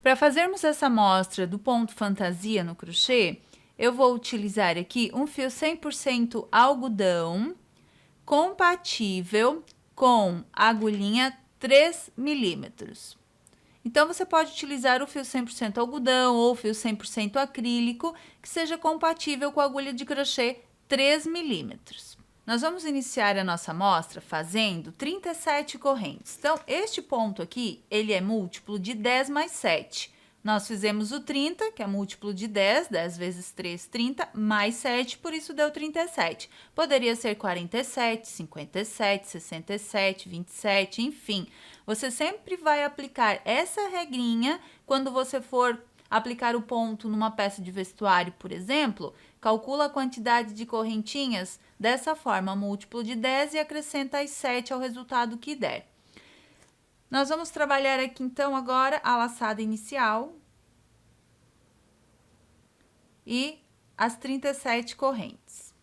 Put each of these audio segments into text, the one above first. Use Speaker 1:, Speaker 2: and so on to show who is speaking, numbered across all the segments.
Speaker 1: Para fazermos essa amostra do ponto fantasia no crochê, eu vou utilizar aqui um fio 100% algodão, compatível com a agulhinha 3 milímetros. Então, você pode utilizar o fio 100% algodão ou o fio 100% acrílico, que seja compatível com a agulha de crochê 3 milímetros. Nós vamos iniciar a nossa amostra fazendo 37 correntes. Então, este ponto aqui, ele é múltiplo de 10 mais 7. Nós fizemos o 30, que é múltiplo de 10, 10 vezes 3, 30, mais 7, por isso deu 37. Poderia ser 47, 57, 67, 27, enfim. Você sempre vai aplicar essa regrinha quando você for aplicar o ponto numa peça de vestuário, por exemplo, calcula a quantidade de correntinhas dessa forma, múltiplo de 10 e acrescenta as 7 ao resultado que der. Nós vamos trabalhar aqui, então, agora a laçada inicial e as 37 correntes.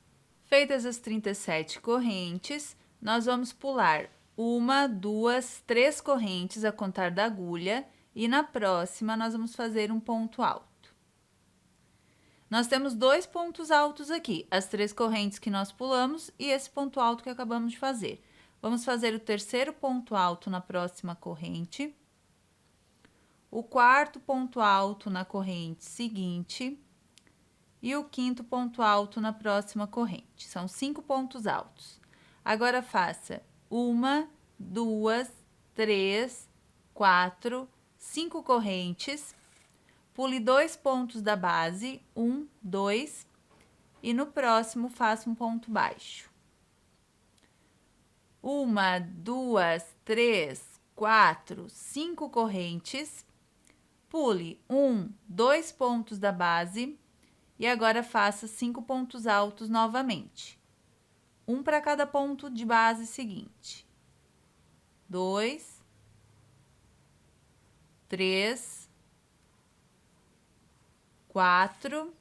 Speaker 1: Feitas as 37 correntes, nós vamos pular 1, 2, 3 correntes a contar da agulha e na próxima nós vamos fazer um ponto alto. Nós temos 2 pontos altos aqui, as 3 correntes que nós pulamos e esse ponto alto que acabamos de fazer. Vamos fazer o terceiro ponto alto na próxima corrente, o quarto ponto alto na corrente seguinte e o quinto ponto alto na próxima corrente. São 5 pontos altos. Agora, faça 1, 2, 3, 4, 5 correntes, pule 2 pontos da base, 1, 2, e no próximo faça um ponto baixo. 1, 2, 3, 4, 5 correntes, pule 1, 2 pontos da base e agora faça 5 pontos altos novamente. Um para cada ponto de base seguinte. 2, 3, 4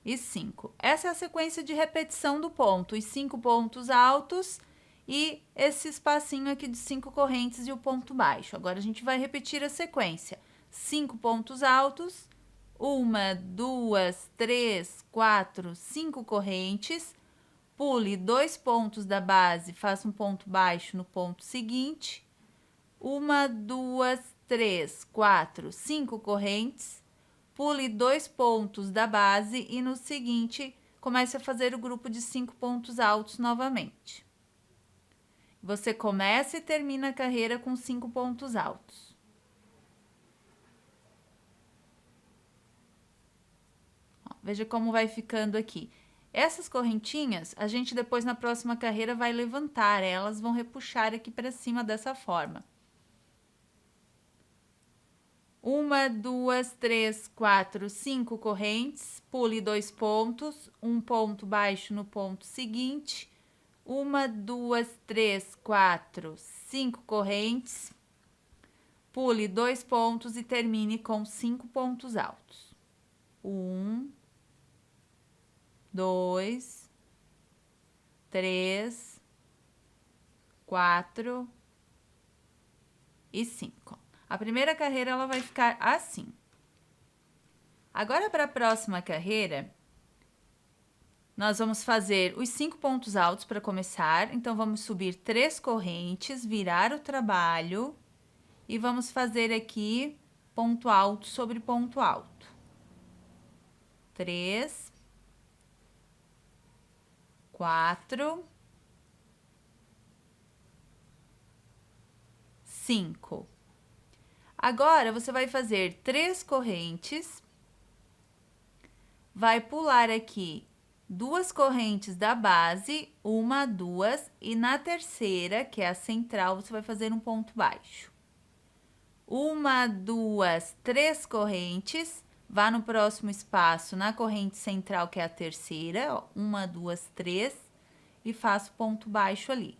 Speaker 1: e 5. Essa é a sequência de repetição do ponto, os 5 pontos altos e esse espacinho aqui de 5 correntes e o ponto baixo. Agora, a gente vai repetir a sequência. 5 pontos altos, 1, 2, 3, 4, 5 correntes, pule 2 pontos da base, faça um ponto baixo no ponto seguinte, 1, 2, 3, 4, 5 correntes, pule 2 pontos da base e no seguinte, comece a fazer o grupo de 5 pontos altos novamente. Você começa e termina a carreira com 5 pontos altos. Ó, veja como vai ficando aqui. Essas correntinhas, a gente depois na próxima carreira vai levantar, elas vão repuxar aqui para cima dessa forma. 1, 2, 3, 4, 5 correntes, pule 2 pontos, um ponto baixo no ponto seguinte, 1, 2, 3, 4, 5 correntes, pule 2 pontos e termine com 5 pontos altos. 1, 2, 3, 4 e 5. A primeira carreira, ela vai ficar assim. Agora, para a próxima carreira, nós vamos fazer os 5 pontos altos para começar. Então, vamos subir 3 correntes, virar o trabalho e vamos fazer aqui ponto alto sobre ponto alto. 3, 4, 5. Agora, você vai fazer 3 correntes, vai pular aqui 2 correntes da base, 1, 2, e na terceira, que é a central, você vai fazer um ponto baixo. 1, 2, 3 correntes, vá no próximo espaço, na corrente central, que é a terceira, ó, 1, 2, 3, e faço ponto baixo ali.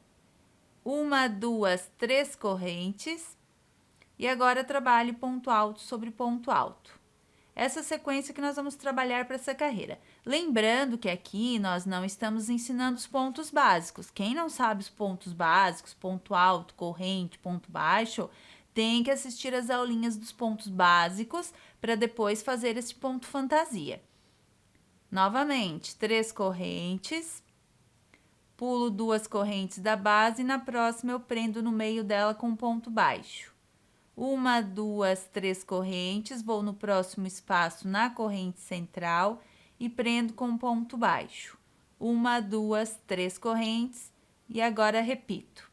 Speaker 1: 1, 2, 3 correntes, e agora trabalhe ponto alto sobre ponto alto. Essa sequência que nós vamos trabalhar para essa carreira. Lembrando que aqui nós não estamos ensinando os pontos básicos. Quem não sabe os pontos básicos, ponto alto, corrente, ponto baixo, tem que assistir as aulinhas dos pontos básicos para depois fazer esse ponto fantasia. Novamente, 3 correntes, pulo 2 correntes da base e na próxima eu prendo no meio dela com um ponto baixo. 1, 2, 3 correntes, vou no próximo espaço na corrente central e prendo com um ponto baixo. 1, 2, 3 correntes e agora repito.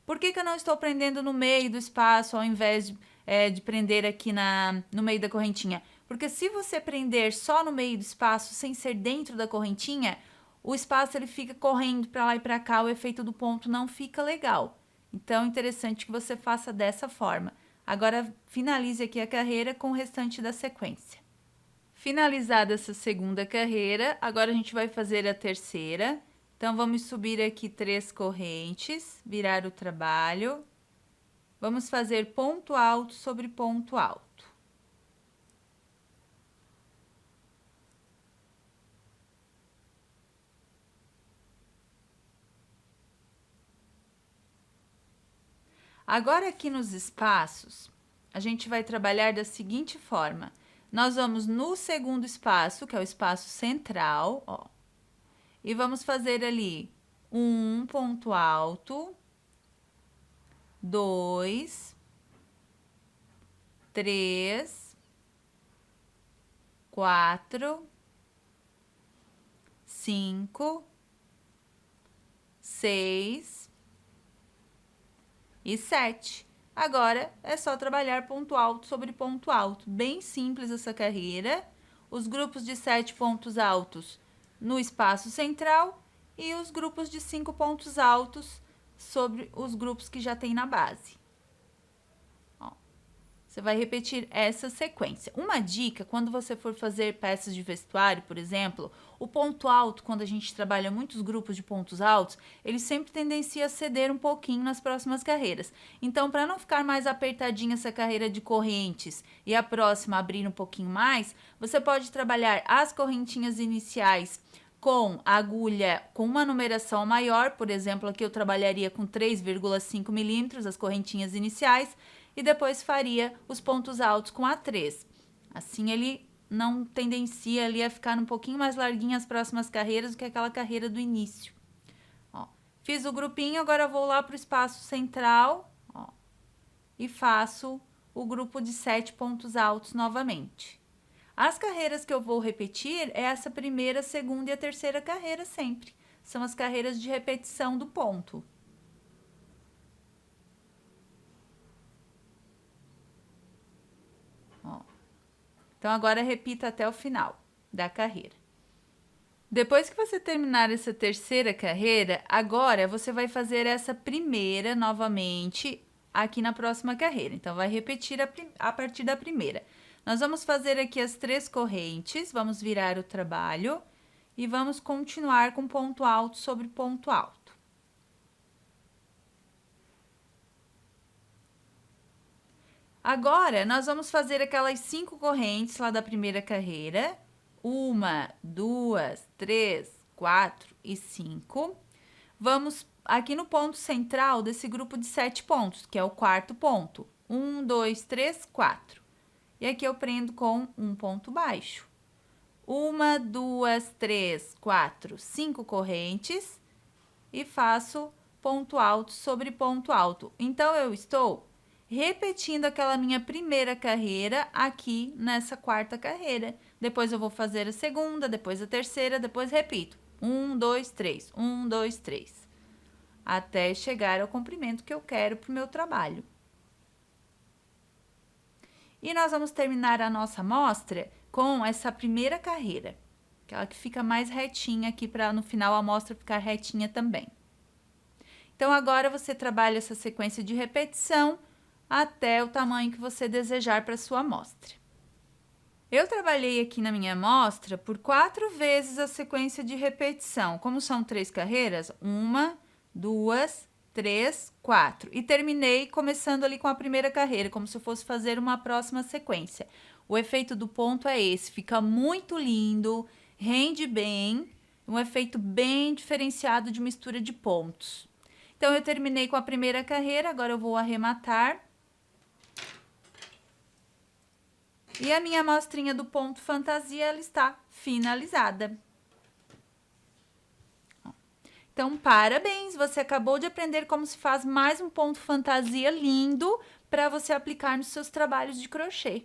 Speaker 1: Por que eu não estou prendendo no meio do espaço ao invés de prender aqui no meio da correntinha? Porque se você prender só no meio do espaço, sem ser dentro da correntinha, o espaço ele fica correndo para lá e para cá, o efeito do ponto não fica legal. Então, é interessante que você faça dessa forma. Agora, finalize aqui a carreira com o restante da sequência. Finalizada essa segunda carreira, agora a gente vai fazer a terceira. Então, vamos subir aqui 3 correntes, virar o trabalho. Vamos fazer ponto alto sobre ponto alto. Agora, aqui nos espaços, a gente vai trabalhar da seguinte forma. Nós vamos no segundo espaço, que é o espaço central, ó. E vamos fazer ali um ponto alto, 2, 3, 4, 5, 6 e 7. Agora é só trabalhar ponto alto sobre ponto alto. Bem simples essa carreira. Os grupos de 7 pontos altos no espaço central e os grupos de 5 pontos altos sobre os grupos que já tem na base. Ó, você vai repetir essa sequência. Uma dica, quando você for fazer peças de vestuário, por exemplo, o ponto alto, quando a gente trabalha muitos grupos de pontos altos, ele sempre tendencia a ceder um pouquinho nas próximas carreiras. Então, para não ficar mais apertadinha essa carreira de correntes e a próxima abrir um pouquinho mais, você pode trabalhar as correntinhas iniciais com agulha com uma numeração maior, por exemplo, aqui eu trabalharia com 3,5 milímetros, as correntinhas iniciais, e depois faria os pontos altos com A3. Assim, ele não tendencia ali a ficar um pouquinho mais larguinho as próximas carreiras do que aquela carreira do início. Ó, fiz o grupinho, agora vou lá para o espaço central, ó, e faço o grupo de 7 pontos altos novamente. As carreiras que eu vou repetir é essa primeira, segunda e a terceira carreira sempre. São as carreiras de repetição do ponto. Ó. Então, agora repita até o final da carreira. Depois que você terminar essa terceira carreira, agora você vai fazer essa primeira novamente aqui na próxima carreira. Então, vai repetir a partir da primeira. Nós vamos fazer aqui as 3 correntes, vamos virar o trabalho e vamos continuar com ponto alto sobre ponto alto. Agora, nós vamos fazer aquelas 5 correntes lá da primeira carreira. 1, 2, 3, 4 e 5. Vamos aqui no ponto central desse grupo de 7 pontos, que é o quarto ponto. 1, 2, 3, 4. E aqui eu prendo com um ponto baixo. 1, 2, 3, 4, 5 correntes e faço ponto alto sobre ponto alto. Então, eu estou repetindo aquela minha primeira carreira aqui nessa quarta carreira. Depois eu vou fazer a segunda, depois a terceira, depois repito. 1, 2, 3, 1, 2, 3. Até chegar ao comprimento que eu quero para o meu trabalho. E nós vamos terminar a nossa amostra com essa primeira carreira, aquela que fica mais retinha aqui para no final a amostra ficar retinha também. Então, agora você trabalha essa sequência de repetição até o tamanho que você desejar para sua amostra. Eu trabalhei aqui na minha amostra por 4 vezes a sequência de repetição. Como são 3 carreiras, 1, 2, 3, 4. E terminei começando ali com a primeira carreira, como se eu fosse fazer uma próxima sequência. O efeito do ponto é esse, fica muito lindo, rende bem, um efeito bem diferenciado de mistura de pontos. Então, eu terminei com a primeira carreira, agora eu vou arrematar. E a minha amostrinha do ponto fantasia, ela está finalizada. Então, parabéns! Você acabou de aprender como se faz mais um ponto fantasia lindo para você aplicar nos seus trabalhos de crochê.